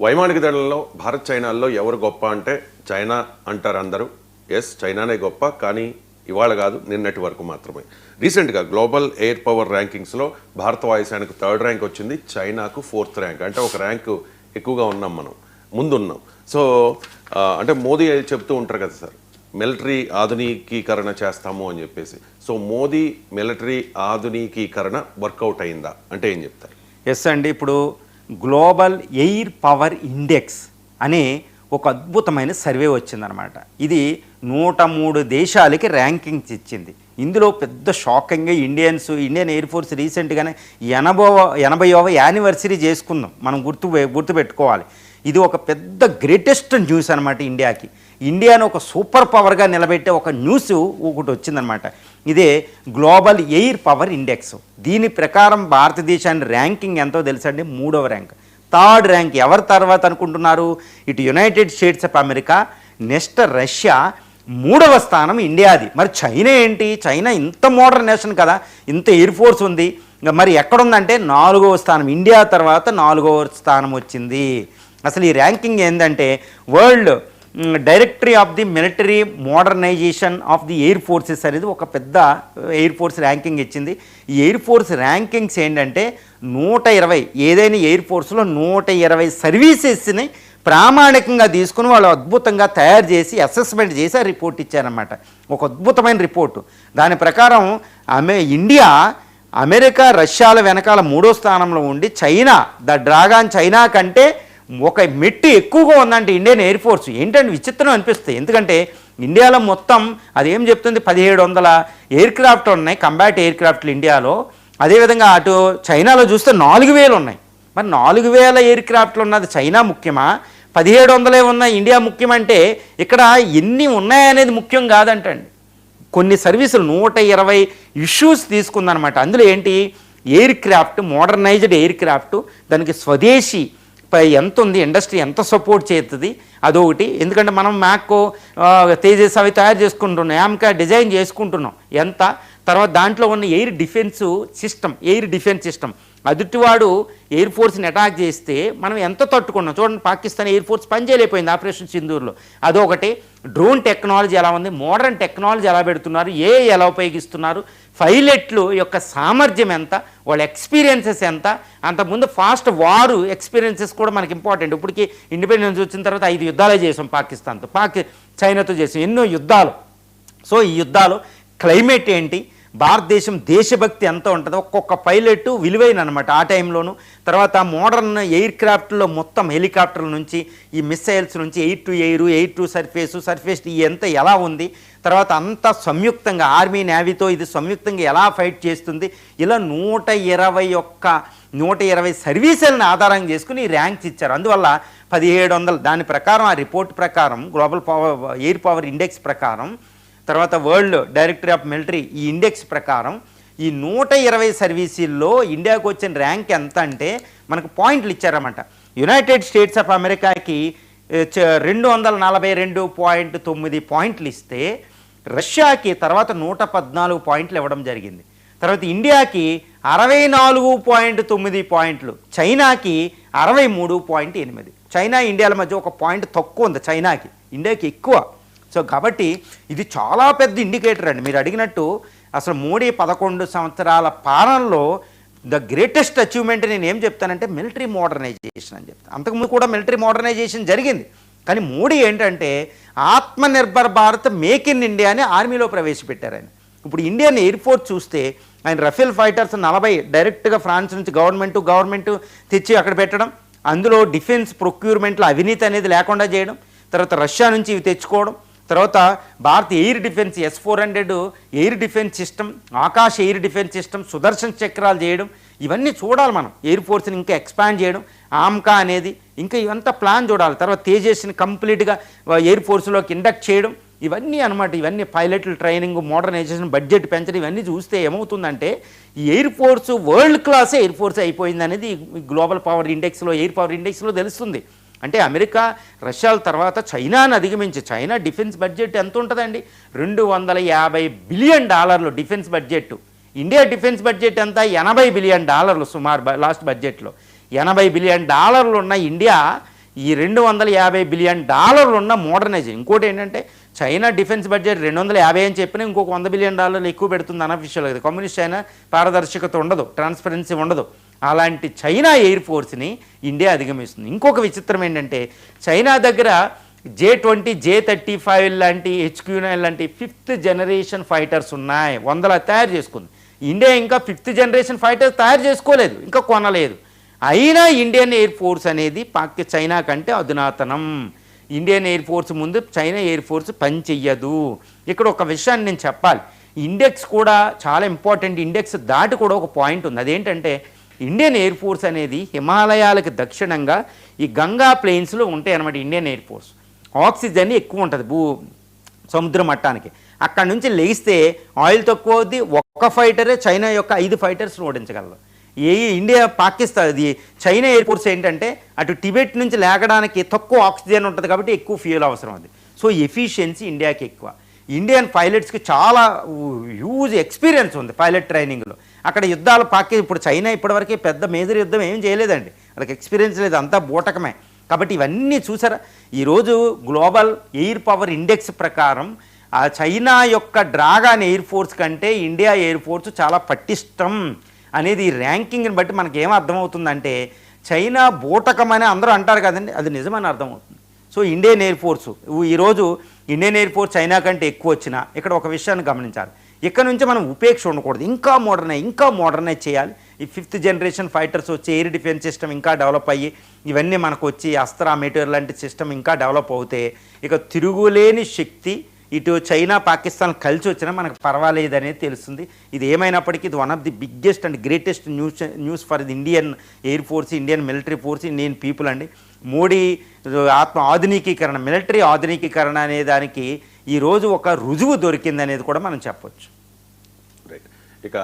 వైమానిక దళంలో భారత్ చైనాల్లో ఎవరు గొప్ప అంటే చైనా అంటారు అందరూ. ఎస్, చైనానే గొప్ప, కానీ ఇవాళ కాదు, నిన్నటి వరకు మాత్రమే. రీసెంట్గా గ్లోబల్ ఎయిర్ పవర్ ర్యాంకింగ్స్లో భారత వాయుసేనకు 3rd ర్యాంక్ వచ్చింది, చైనాకు 4th ర్యాంక్. అంటే ఒక ర్యాంకు ఎక్కువగా ఉన్నాం, మనం ముందున్నాం. సో అంటే మోదీ చెప్తూ ఉంటారు కదా సార్, మిలిటరీ ఆధునికీకరణ చేస్తాము అని చెప్పేసి. సో మోదీ మిలిటరీ ఆధునికీకరణ వర్కౌట్ అయిందా అంటే ఏం చెప్తారు? ఎస్ అండి, ఇప్పుడు గ్లోబల్ ఎయిర్ పవర్ ఇండెక్స్ అనే ఒక అద్భుతమైన సర్వే వచ్చిందనమాట. ఇది 103 దేశాలకి ర్యాంకింగ్స్ ఇచ్చింది. ఇందులో పెద్ద షాకింగ్గా ఇండియన్ ఎయిర్ ఫోర్స్ రీసెంట్గానే 80వ యానివర్సరీ చేసుకుందాం, మనం గుర్తుపెట్టుకోవాలి. ఇది ఒక పెద్ద గ్రేటెస్ట్ న్యూస్ అనమాట ఇండియాకి. ఇండియాను ఒక సూపర్ పవర్గా నిలబెట్టే ఒక న్యూస్ ఒకటి వచ్చిందనమాట. ఇదే గ్లోబల్ ఎయిర్ పవర్ ఇండెక్స్. దీని ప్రకారం భారతదేశాన్ని ర్యాంకింగ్ ఎంతో తెలుసండి, 3వ ర్యాంక్. 3rd ర్యాంక్ ఎవరి తర్వాత అనుకుంటున్నారు? ఇటు United states of America, next Russia, 3వ స్థానం ఇండియాది. మరి చైనా ఏంటి? చైనా ఇంత మోడర్న్ నేషన్ కదా, ఇంత ఎయిర్ ఫోర్స్ ఉంది, ఇంకా మరి ఎక్కడుందంటే 4వ స్థానం. ఇండియా తర్వాత 4వ స్థానం వచ్చింది. అసలు ఈ ర్యాంకింగ్ ఏంటంటే world directory of the military modernization of the air forces అనేది ఒక పెద్ద ఎయిర్ ఫోర్స్ ర్యాంకింగ్ ఇచ్చింది. ఈ ఎయిర్ ఫోర్స్ ర్యాంకింగ్స్ ఏంటంటే 120, ఏదైనా ఎయిర్ ఫోర్స్లో 120 సర్వీసెస్ని ప్రామాణికంగా తీసుకుని వాళ్ళు అద్భుతంగా తయారు చేసి అసెస్మెంట్ చేసి ఆ రిపోర్ట్ ఇచ్చారన్నమాట. ఒక అద్భుతమైన రిపోర్టు. దాని ప్రకారం ఇండియా అమెరికా, రష్యాల వెనకాల 3వ స్థానంలో ఉండి చైనా, ద డ్రాగన్ చైనా కంటే ఒక మెట్టు ఎక్కువగా ఉందంటే ఇండియన్ ఎయిర్ ఫోర్స్. ఏంటంటే విచిత్రం అనిపిస్తుంది, ఎందుకంటే ఇండియాలో మొత్తం అదేం చెప్తుంది, 1700 ఎయిర్ క్రాఫ్ట్ ఉన్నాయి, కంబాట్ ఎయిర్ క్రాఫ్ట్లు ఇండియాలో. అదేవిధంగా అటు చైనాలో చూస్తే 4000 ఉన్నాయి. మరి 4000 ఎయిర్ క్రాఫ్ట్లు ఉన్నది చైనా ముఖ్యమా, 1700 ఉన్న ఇండియా ముఖ్యమంటే ఇక్కడ ఎన్ని ఉన్నాయనేది ముఖ్యం కాదంటండి. కొన్ని సర్వీసులు 120 ఇష్యూస్ తీసుకుందనమాట. అందులో ఏంటి, air craft, modernised air craft, దానికి స్వదేశీ ఎంత ఉంది, ఇండస్ట్రీ ఎంత సపోర్ట్ చేస్తుంది అదొకటి. ఎందుకంటే మనం మ్యాక్కో, తేజస్ అవి తయారు చేసుకుంటున్నాం, యామ్కా డిజైన్ చేసుకుంటున్నాం ఎంత. తర్వాత దాంట్లో ఉన్న ఎయిర్ డిఫెన్స్ సిస్టమ్, అదుటివాడు ఎయిర్ ఫోర్స్ని అటాక్ చేస్తే మనం ఎంత తట్టుకున్నాం చూడండి. పాకిస్తాన్ ఎయిర్ ఫోర్స్ పనిచేయలేకపోయింది ఆపరేషన్ సింధూర్లో, అదొకటి. డ్రోన్ టెక్నాలజీ ఎలా ఉంది, మోడర్న్ టెక్నాలజీ ఎలా పెడుతున్నారు, ఎలా ఉపయోగిస్తున్నారు, పైలట్లు యొక్క సామర్థ్యం ఎంత, వాళ్ళ ఎక్స్పీరియన్సెస్ ఎంత. అంతకుముందు ఫాస్ట్ వారు ఎక్స్పీరియన్సెస్ కూడా మనకి ఇంపార్టెంట్. ఇప్పటికీ ఇండిపెండెన్స్ వచ్చిన తర్వాత 5 యుద్ధాలే చేసాం పాకిస్తాన్తో, చైనాతో చేసాం, ఎన్నో యుద్ధాలు. సో ఈ యుద్ధాలు, క్లైమేట్ ఏంటి, భారతదేశం దేశభక్తి ఎంత ఉంటుందో, ఒక్కొక్క పైలట్ విలువైన అనమాట ఆ టైంలోనూ. తర్వాత మోడర్న్ ఎయిర్ క్రాఫ్ట్లో మొత్తం హెలికాప్టర్ల నుంచి, ఈ మిస్సైల్స్ నుంచి, air to air, air to surface ఎంత ఎలా ఉంది. తర్వాత అంతా సంయుక్తంగా ఆర్మీ నేవీతో ఇది సంయుక్తంగా ఎలా ఫైట్ చేస్తుంది. ఇలా 120 సర్వీసులను ఆధారంగా చేసుకుని ర్యాంక్స్ ఇచ్చారు. అందువల్ల 1700 దాని ప్రకారం, ఆ రిపోర్ట్ ప్రకారం, గ్లోబల్ ఎయిర్ పవర్ ఇండెక్స్ ప్రకారం, తర్వాత వరల్డ్ డైరెక్టరీ ఆఫ్ మిలిటరీ ఈ ఇండెక్స్ ప్రకారం ఈ 120 సర్వీసుల్లో ఇండియాకు వచ్చిన ర్యాంక్ ఎంత అంటే మనకు పాయింట్లు ఇచ్చారన్నమాట. యునైటెడ్ స్టేట్స్ ఆఫ్ అమెరికాకి 242.9 పాయింట్లు ఇస్తే, రష్యాకి తర్వాత 114 పాయింట్లు ఇవ్వడం జరిగింది. తర్వాత ఇండియాకి 64.9 పాయింట్లు, చైనాకి 63.8. చైనా ఇండియాల మధ్య ఒక పాయింట్ తక్కువ ఉంది చైనాకి, ఇండియాకి ఎక్కువ. సో కాబట్టి ఇది చాలా పెద్ద ఇండికేటర్ అండి. మీరు అడిగినట్టు అసలు మోడీ 11 సంవత్సరాల పాలనలో ద గ్రేటెస్ట్ అచీవ్మెంట్ నేను ఏం చెప్తానంటే మిలిటరీ మోడర్నైజేషన్ అని చెప్తాను. అంతకుముందు కూడా మిలిటరీ మోడర్నైజేషన్ జరిగింది, కానీ మోడీ ఏంటంటే Atmanirbhar Bharat, make in India అని ఆర్మీలో ప్రవేశపెట్టారు ఆయన. ఇప్పుడు ఇండియన్ ఎయిర్ ఫోర్స్ చూస్తే ఆయన రఫేల్ ఫైటర్స్ 40 డైరెక్ట్గా ఫ్రాన్స్ నుంచి గవర్నమెంట్ తెచ్చి అక్కడ పెట్టడం, అందులో డిఫెన్స్ ప్రొక్యూర్మెంట్లో అవినీతి అనేది లేకుండా చేయడం, తర్వాత రష్యా నుంచి ఇవి తెచ్చుకోవడం, తర్వాత భారత air defence S-400 air defence system, Akash air defence system, Sudarshan చక్రాలు చేయడం, ఇవన్నీ చూడాలి మనం. ఎయిర్ ఫోర్స్ని ఇంకా ఎక్స్పాండ్ చేయడం, ఆమ్కా అనేది, ఇంకా ఇవంతా ప్లాన్ చూడాలి. తర్వాత తేజస్ని కంప్లీట్గా ఎయిర్ ఫోర్స్లోకి ఇండక్ట్ చేయడం, ఇవన్నీ అనమాట. ఇవన్నీ పైలట్ల ట్రైనింగ్, మోడర్నైజేషన్, బడ్జెట్ పెంచడం, ఇవన్నీ చూస్తే ఏమవుతుందంటే ఈ air force world class air force అయిపోయింది అనేది గ్లోబల్ పవర్ ఇండెక్స్లో, ఎయిర్ పవర్ ఇండెక్స్లో తెలుస్తుంది. అంటే అమెరికా, రష్యాల తర్వాత చైనాను అధిగమించి, చైనా డిఫెన్స్ బడ్జెట్ ఎంత ఉంటుందండి, $250 billion defence budget. India defence budget ఎంత, $80 బిలియన్ సుమారు లాస్ట్ బడ్జెట్లో. $80 బిలియన్ ఉన్న ఇండియా ఈ $250 బిలియన్ ఉన్న మోడర్నైజేషన్. ఇంకోటి ఏంటంటే చైనా డిఫెన్స్ బడ్జెట్ 250 అని చెప్పినా ఇంకొక $100 బిలియన్ ఎక్కువ పెడుతుంది అన్నఫిషియల్. అది కమ్యూనిస్ట్ చైనా పారదర్శకత ఉండదు, ట్రాన్స్పరెన్సీ ఉండదు. అలాంటి చైనా ఎయిర్ ఫోర్స్ని ఇండియా అధిగమిస్తుంది. ఇంకొక విచిత్రం ఏంటంటే చైనా దగ్గర J-20, J-35 లాంటి HQ-9 లాంటి 5th జనరేషన్ ఫైటర్స్ ఉన్నాయి, 100 తయారు చేసుకుంది. ఇండియా ఇంకా 5th జనరేషన్ ఫైటర్స్ తయారు చేసుకోలేదు, ఇంకా కొనలేదు. అయినా ఇండియన్ ఎయిర్ ఫోర్స్ అనేది చైనా కంటే అధునాతనం. ఇండియన్ ఎయిర్ ఫోర్స్ ముందు చైనా ఎయిర్ ఫోర్స్ పని చెయ్యదు. ఇక్కడ ఒక విషయాన్ని నేను చెప్పాలి, ఇండెక్స్ కూడా చాలా ఇంపార్టెంట్. ఇండెక్స్ దాటి కూడా ఒక పాయింట్ ఉంది. అదేంటంటే ఇండియన్ ఎయిర్ ఫోర్స్ అనేది హిమాలయాలకు దక్షిణంగా ఈ గంగా ప్లెయిన్స్లో ఉంటాయి అన్నమాట. ఇండియన్ ఎయిర్ ఫోర్స్ ఆక్సిజన్ ఎక్కువ ఉంటుంది సముద్ర మట్టానికి. అక్కడ నుంచి లేస్తే ఆయిల్ తక్కువ అవుద్ది. ఒక్క ఫైటరే చైనా యొక్క 5 ఫైటర్స్ని ఓడించగలరు. ఇండియా పాకిస్తాన్ ఇది చైనా ఎయిర్ ఫోర్స్ ఏంటంటే అటు టిబెట్ నుంచి లేకడానికి తక్కువ ఆక్సిజన్ ఉంటుంది కాబట్టి ఎక్కువ ఫ్యూయల్ అవసరం అది. సో ఎఫిషియన్సీ ఇండియాకి ఎక్కువ. ఇండియన్ పైలట్స్కి చాలా హ్యూజ్ ఎక్స్పీరియన్స్ ఉంది పైలట్ ట్రైనింగ్లో. అక్కడ యుద్ధాలు ఇప్పుడు చైనా ఇప్పటివరకు పెద్ద మేజర్ యుద్ధం ఏం చేయలేదండి, వాళ్ళకి ఎక్స్పీరియన్స్ లేదు, అంతా బూటకమే. కాబట్టి ఇవన్నీ చూసారా, ఈరోజు గ్లోబల్ ఎయిర్ పవర్ ఇండెక్స్ ప్రకారం ఆ చైనా యొక్క డ్రాగన్ ఎయిర్ ఫోర్స్ కంటే ఇండియా ఎయిర్ ఫోర్స్ చాలా పటిష్టం అనేది ఈ ర్యాంకింగ్ని బట్టి మనకి ఏం అర్థమవుతుందంటే చైనా బూటకమని అందరూ అంటారు కదండి, అది నిజమని అర్థమవుతుంది. సో ఇండియన్ ఎయిర్ ఫోర్స్ ఈరోజు ఇండియన్ ఎయిర్ ఫోర్స్ చైనా కంటే ఎక్కువ వచ్చినా ఇక్కడ ఒక విషయాన్ని గమనించాలి, ఇక్కడ నుంచి మనం ఉపేక్ష ఉండకూడదు, ఇంకా మోడర్నైజ్ చేయాలి. ఈ 5th జనరేషన్ ఫైటర్స్ వచ్చి ఎయిర్ డిఫెన్స్ సిస్టమ్ ఇంకా డెవలప్ అయ్యి ఇవన్నీ మనకు వచ్చి అస్త్ర మెటీరియల్ లాంటి సిస్టమ్ ఇంకా డెవలప్ అవుతే ఇక తిరుగులేని శక్తి ఇటు చైనా పాకిస్తాన్ కలిసి వచ్చినా మనకు పర్వాలేదు అనేది తెలుస్తుంది. ఇది ఏమైనప్పటికీ ఇది one of the biggest and greatest news for the Indian air force, Indian military force, Indian people అండి. మోడీ ఆధునికీకరణ, మిలిటరీ ఆధునికీకరణ అనే దానికి ఈరోజు ఒక రుజువు దొరికింది అనేది కూడా మనం చెప్పొచ్చు. రైట్. ఇక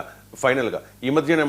ఫైనల్గా ఈ మధ్యన